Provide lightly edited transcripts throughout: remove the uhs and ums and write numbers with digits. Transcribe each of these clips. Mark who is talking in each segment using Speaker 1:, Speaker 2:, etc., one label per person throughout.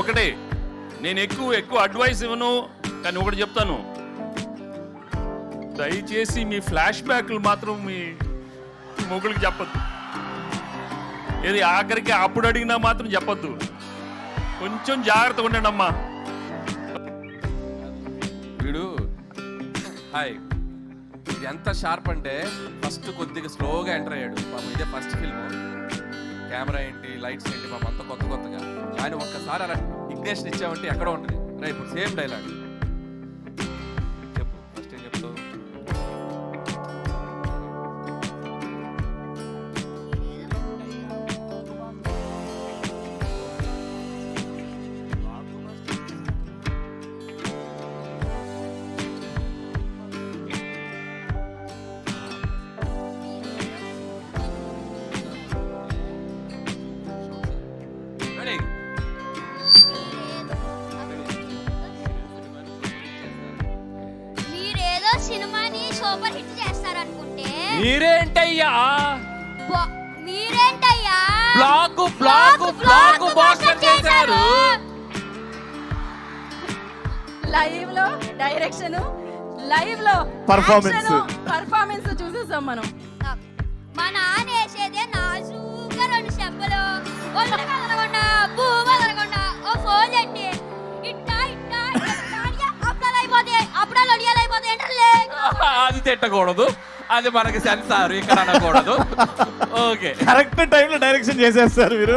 Speaker 1: ఒకటే, నేను ఎక్కువ అడ్వైస్ ఇవ్వను, కానీ ఒకటి చెప్తాను, దయచేసి మీ ఫ్లాష్ బ్యాక్లు మాత్రం మీ మొగుడికి చెప్పద్దు. ఏది ఆఖరికి అప్పుడు అడిగినా మాత్రం చెప్పద్దు. కొంచెం జాగ్రత్తగా ఉండండి అమ్మా.
Speaker 2: వీడు హాయ్, ఇది ఎంత షార్ప్ అంటే ఫస్ట్ కొద్దిగా స్లోగా ఎంటర్ అయ్యాడు. పాపం ఇదే ఫస్ట్ ఫిల్మ్, కెమెరా ఏంటి, లైట్స్ ఏంటి, పాపం అంతా కొత్తగా. కానీ ఒక్కసారి అలా ఇగ్నేషన్ ఇచ్చామంటే ఎక్కడో ఉంటుంది. రైట్, ఇప్పుడు సేమ్ డైలాగ్ చెప్పు. ఫస్ట్ ఏం చెప్తావు?
Speaker 3: మీరేదో సినిమాని సూపర్ హిట్ చేస్తారనుకుంటే
Speaker 2: మీరేంటయ్యా బ్లాక్ బాస్టర్ చేశారు.
Speaker 4: లైవ్ లో డైరెక్షన్, లైవ్ లో పర్ఫార్మెన్స్ చూసేసాం మనం.
Speaker 3: మా నాన్న వేసేదే నాజూగా 2 చెంపలు, ఒళ్ళు కదలకుండా భూ కదలకుండా ఓ ఫోన్ చెట్టి అప్పుడాలు ఒడియాలైపోతాయి అంటే
Speaker 2: అది తిట్టకూడదు, అది మనకి సెన్సార్ ఇక్కడ అనకూడదు. ఓకే,
Speaker 5: కరెక్ట్ టైంలో డైరెక్షన్ చేసేస్తారు మీరు.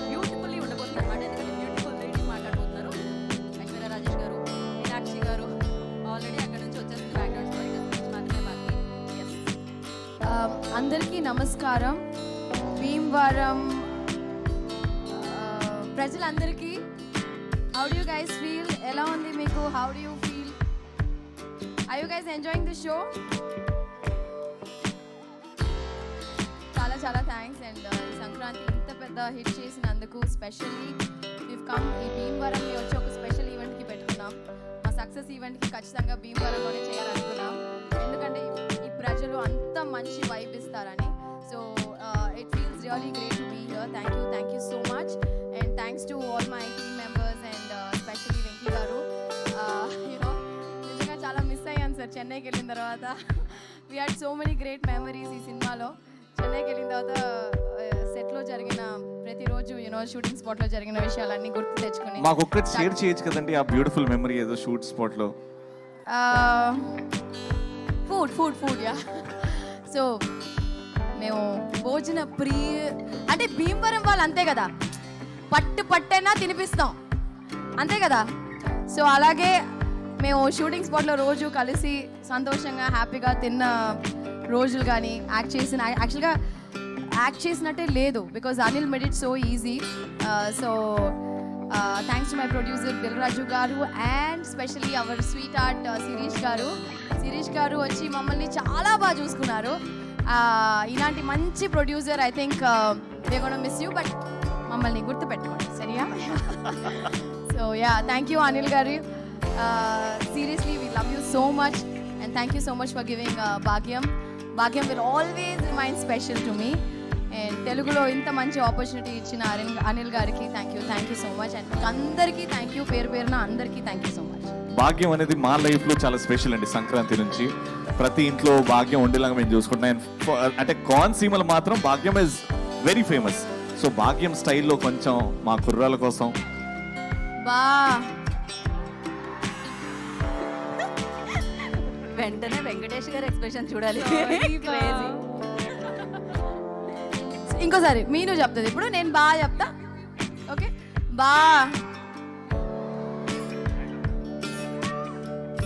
Speaker 4: బ్యూటిఫుల్లీ ఉండబోతున్నారు అన్నమాట. ఎందుకంటే బ్యూటిఫుల్ లేడీ మాట్లాడబోతున్నారు. ఐశ్వర్య రాజేష్ గారు, మీనాక్షి గారు ఆల్రెడీ అక్కడ నుంచి వచ్చేసిన బ్యాక్గ్రౌండ్ స్టోరీ గురించి మాత్రమే బాకీ. అందరికీ నమస్కారం. భీమవరం ప్రజలందరికీ how do you guys feel? ఎలా ఉంది మీకు? How do you feel? Are you guys enjoying the show? చాలా థ్యాంక్స్. అండ్ ఈ సంక్రాంతి ఇంత పెద్ద హిట్ చేసినందుకు స్పెషల్లీ వివ్ కమ్ ఈ భీమవరంకి వచ్చి ఒక స్పెషల్ ఈవెంట్కి పెట్టుకున్నాం. మా సక్సెస్ ఈవెంట్కి ఖచ్చితంగా భీమవరంలోనే చేయాలనుకున్నాం, ఎందుకంటే ఈ ప్రజలు అంత మంచి వైబ్ ఇస్తారని. So it feels really great to be here. Thank you so much. And thanks to all my team members and specially Venky garu. You know నిజంగా చాలా మిస్ అయ్యాను సార్ చెన్నైకి వెళ్ళిన తర్వాత. We had so many great memories ఈ సినిమాలో. చెన్నైకి వెళ్ళిన తర్వాత సెట్లో జరిగిన ప్రతిరోజు షూటింగ్ స్పాట్లో జరిగిన విషయాలన్నీ గుర్తు తెచ్చుకుని
Speaker 5: మాకు ఒక్కటి షేర్ చేయొచ్చు కదండి ఆ బ్యూటిఫుల్ మెమరీ ఏదో షూట్ స్పాట్లో.
Speaker 4: Food yeah. సో మేము భోజన అంటే భీమవరం వాళ్ళు అంతే కదా, పట్టైనా తినిపిస్తాం అంతే కదా. సో అలాగే మేము షూటింగ్ స్పాట్లో రోజు కలిసి సంతోషంగా హ్యాపీగా తిన్న రోజులు కానీ యాక్చువల్గా యాక్ట్ చేసినట్టే లేదు, because Anil made it so easy. So thanks to my producer Dil Raju గారు and specially our sweetheart Shirish గారు వచ్చి మమ్మల్ని చాలా బాగా చూసుకున్నారు. ఇలాంటి మంచి producer I think we gonna miss you, but మమ్మల్ని గుర్తుపెట్టుకోండి సరియా. So yeah, thank you Anil గారు. Seriously, we love you so much and thank you so much for giving Bhagyam will always remain special to me. And Telugulo inta manchi opportunity ichina Anil gariki thank you so much. And andarki thank you, పేరున అందరికీ thank you so much.
Speaker 5: భాగ్యం అనేది మా లైఫ్లో చాలా special అండి. సంక్రాంతి నుంచి ప్రతి ఇంట్లో భాగ్యం ఉండేలాగా మేము చూసుకుంటున్నాం. అంటే కోనసీమలో మాత్రం భాగ్యం ఇస్ వెరీ ఫేమస్. సో భాగ్యం స్టైల్లో కొంచెం మా కుర్రాల కోసం
Speaker 4: వెంటనే వెంకటేష్ గారి ఎక్స్ప్రెషన్ చూడాలి. ఇంకోసారి మీను చెప్తుంది, ఇప్పుడు నేను బా చెప్తా. ఓకే, బా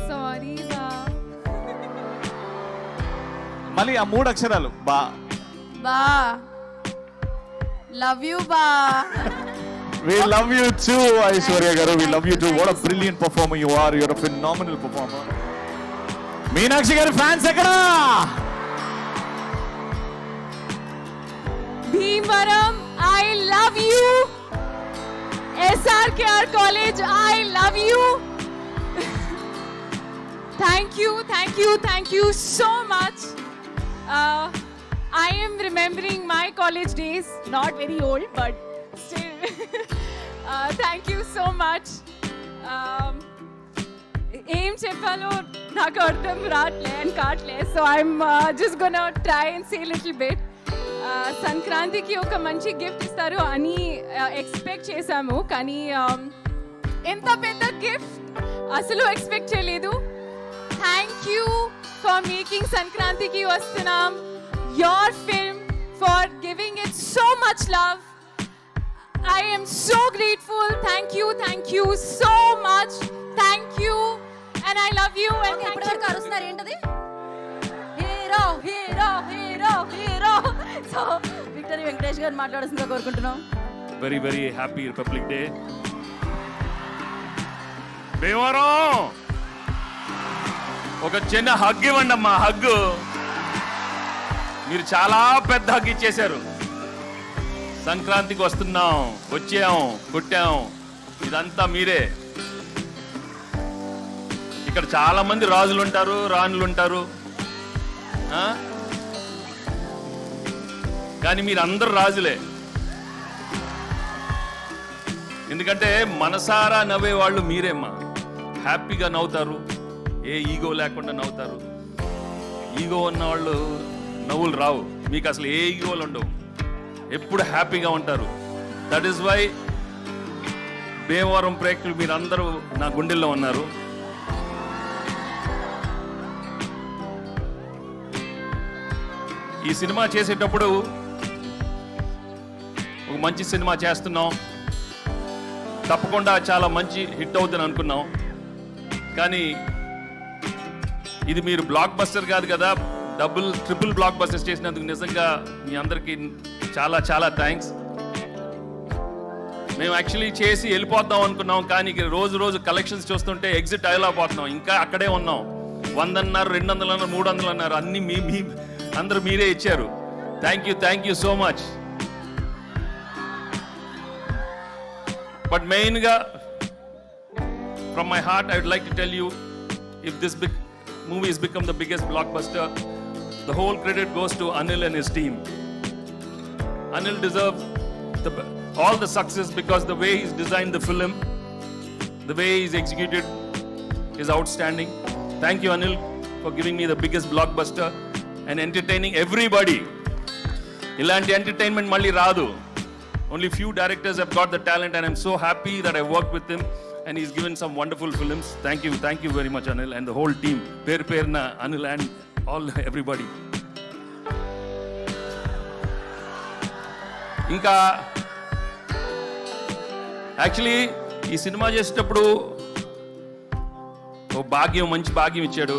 Speaker 4: సారీ
Speaker 5: మళ్ళీ ఆ 3 అక్షరాలు బా
Speaker 4: లవ్ యూ బా.
Speaker 5: We love you too, Aishwarya garu. We love you too. What a brilliant performer you are. You're a phenomenal performer. Meenakshi garu fans ekkada?
Speaker 4: Bhimvaram, I love you. SRKR College, I love you. Thank you so much. I am remembering my college days, not very old, but still.
Speaker 6: Thank you so much. ఏం చెప్పాలో నాకు అర్థం రావట్లే and కావట్లే, so I'm just gonna try and say little bit. సంక్రాంతికి ఒక మంచి gift ఇస్తారు అని ఎక్స్పెక్ట్ చేశాము, కానీ ఎంత పెద్ద గిఫ్ట్ అసలు ఎక్స్పెక్ట్ చేయలేదు. థ్యాంక్ యూ ఫర్ మేకింగ్ సంక్రాంతికి వస్తున్నాం your film, for giving it so much love. I am so grateful. Thank you so much. Thank you and I love you and thank you.
Speaker 4: ఇప్పటివరకు అరుస్తున్నారు ఏంటది? Hero hero hero hero. So victory Venkatesh గారు మాట్లాడాల్సిందిగా కోరుకుంటున్నాం.
Speaker 1: Very very happy republic day. Bhimavaram ఒక చిన్న hug ఇవ్వండి అమ్మా, హగ్. మీరు చాలా పెద్ద హగ్ ఇచ్చేశారు. సంక్రాంతికి వస్తున్నాం, వచ్చాం, కొట్టాం, ఇదంతా మీరే. ఇక్కడ చాలా మంది రాజులు ఉంటారు, రాణులు ఉంటారు, కానీ మీరు అందరు రాజులే. ఎందుకంటే మనసారా నవ్వే వాళ్ళు మీరేమ్మా. హ్యాపీగా నవ్వుతారు, ఏ ఈగో లేకుండా నవ్వుతారు. ఈగో ఉన్న వాళ్ళు నవ్వులు రావు, మీకు అసలు ఏ ఈగోలు ఉండవు, ఎప్పుడు హ్యాపీగా ఉంటారు. దట్ ఈస్ వై భీమవరం ప్రేక్షకులు మీరందరూ నా గుండెల్లో ఉన్నారు. ఈ సినిమా చేసేటప్పుడు ఒక మంచి సినిమా చేస్తున్నాం, తప్పకుండా చాలా మంచి హిట్ అవుతుంది అనుకున్నాం. కానీ ఇది మీరు బ్లాక్ బస్టర్ కాదు కదా, ట్రిపుల్ బ్లాక్ బస్టర్స్ చేసినందుకు నిజంగా మీ అందరికీ చాలా చాలా థ్యాంక్స్. మేము యాక్చువల్లీ చేసి వెళ్ళిపోతాం అనుకున్నాం, కానీ రోజు రోజు కలెక్షన్స్ చూస్తుంటే ఎగ్జిట్ అయ్యలేకపోతున్నాం. ఇంకా అక్కడే ఉన్నాం. 100 అన్నారు, 200 అన్నారు, 300 అన్నారు, అన్ని మీ అందరూ మీరే ఇచ్చారు. Thank you so much. But మెయిన్గా from my heart I would like to tell you, if this movie has become the biggest blockbuster, the whole credit goes to Anil and his team. Anil deserves all the success because the way he's designed the film, the way he's executed is outstanding. Thank you, Anil, for giving me the biggest blockbuster and entertaining everybody. Ilanti entertainment malli raadu. Only few directors have got the talent, and I'm so happy that I worked with him and he's given some wonderful films. Thank you very much, Anil, and the whole team. Perna, Anil and all everybody. ఇంకా actually ఈ cinema చేసేటప్పుడు ఓ మంచి భాగ్యం ఇచ్చాడు,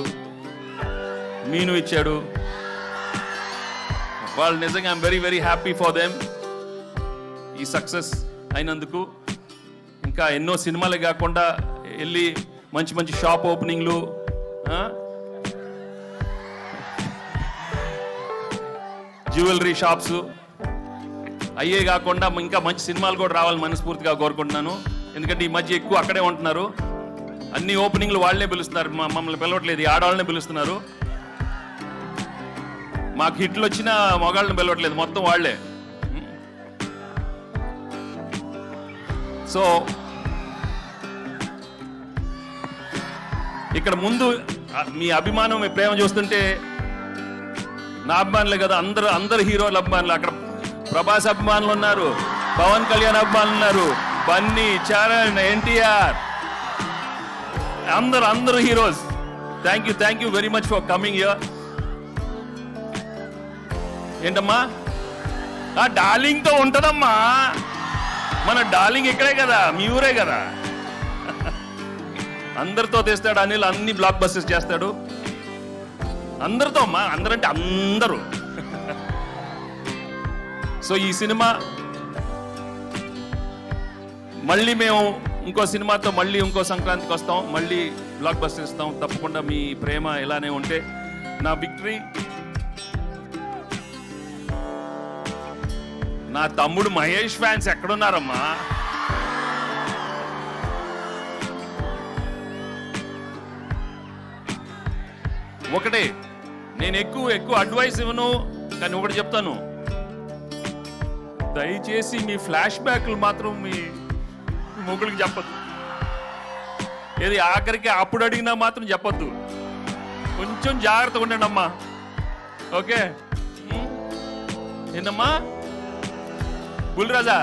Speaker 1: మీను ఇచ్చాడు. వాళ్ళు నిజంగా I'm very very happy for them ఈ సక్సెస్ అయినందుకు. ఇంకా ఎన్నో సినిమాలే కాకుండా వెళ్ళి మంచి మంచి షాప్ ఓపెనింగ్లు, జ్యువెలరీ షాప్స్ అయ్యే కాకుండా ఇంకా మంచి సినిమాలు కూడా రావాలని మనస్ఫూర్తిగా కోరుకుంటున్నాను. ఎందుకంటే ఈ మధ్య ఎక్కువ అక్కడే ఉంటున్నారు, అన్ని ఓపెనింగ్లు వాళ్ళనే పిలుస్తున్నారు, మమ్మల్ని పిలవట్లేదు, ఆడవాళ్ళనే పిలుస్తున్నారు. మాకు హిట్లు వచ్చినా మగాళ్ళని పిలవట్లేదు, మొత్తం వాళ్లే. సో ఇక్కడ ముందు మీ అభిమానం, మీ ప్రేమ చూస్తుంటే నా అభిమానులే కదా, అందరు హీరోల అభిమానులు. అక్కడ ప్రభాస్ అభిమానులు ఉన్నారు, పవన్ కళ్యాణ్ అభిమానులు ఉన్నారు, బన్నీ, చరణ్, ఎన్టీఆర్, అందరు heroes. Thank you very much for coming here. ఏంటమ్మా డార్లింగ్ తో ఉంటదమ్మా, మన డార్లింగ్ ఇక్కడే కదా, మీ ఊరే కదా. అందరితో తెస్తాడు అనిల్, అన్ని బ్లాక్ బస్టర్స్ చేస్తాడు అందరితో అమ్మా, అందరంటే అందరూ. సో ఈ సినిమా మళ్ళీ మేము ఇంకో సినిమాతో మళ్ళీ ఇంకో సంక్రాంతికి వస్తాం, మళ్ళీ బ్లాక్ బస్టర్ ఇస్తాం. తప్పకుండా మీ ప్రేమ ఇలానే ఉంటే నా విక్టరీ. నా తమ్ముడు మహేష్ ఫ్యాన్స్ ఎక్కడున్నారమ్మా? ఒకటే, నేను ఎక్కువ అడ్వైస్ ఇవ్వను, కానీ ఒకటి చెప్తాను, దయచేసి మీ ఫ్లాష్ బ్యాక్లు మాత్రం మొగుడికి చెప్పొద్దు. ఏది ఆఖరికి అప్పుడు అడిగినా మాత్రం చెప్పొద్దు. కొంచెం జాగ్రత్తగా ఉండండి అమ్మా. ఓకే ఏంటమ్మా బుల్రాజా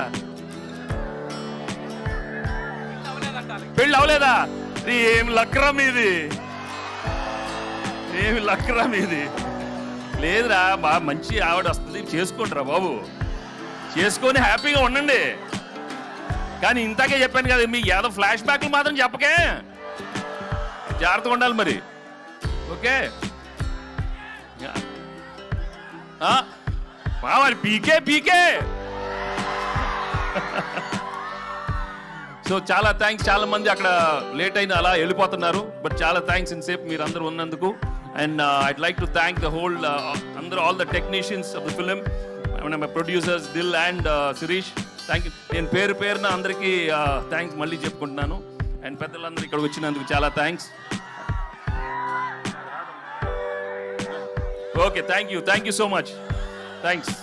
Speaker 1: పెళ్ళి అవలేదా? ఏమి లక్కరా మీది, ఏమి లక్కరా మీది. లేదురా బాగా మంచి ఆవిడ వస్తుంది, చేసుకుంటారా బాబు, చేసుకొని హ్యాపీగా ఉండండి. కానీ ఇంతకే చెప్పాను కదా, మీకు ఏదో ఫ్లాష్ బ్యాక్లు మాత్రం చెప్పకే, జాగ్రత్తగా ఉండాలి మరి. ఓకే మరి పీకే పీకే. సో చాలా థ్యాంక్స్. చాలా మంది అక్కడ లేట్ అయిన అలా వెళ్ళిపోతున్నారు, బట్ చాలా థ్యాంక్స్ ఇన్సేపు మీరు అందరూ ఉన్నందుకు. And I'd like to thank the whole అందరూ, all the technicians of the film, my producers Dil and Shirish. Thank you. నేను పేరు పేరున అందరికీ థ్యాంక్స్ మళ్ళీ చెప్పుకుంటున్నాను. అండ్ పెద్దలందరూ ఇక్కడికి వచ్చినందుకు చాలా thanks. Okay thank you so much. Thanks.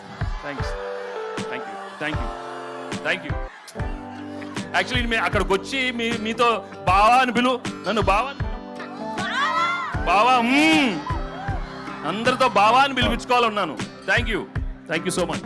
Speaker 1: Actually మేము అక్కడికి వచ్చి మీతో బావా అని పిలు, నన్ను బావా అందరితో బావా అని పిలిపించుకోవాలన్నాను. Thank you so much.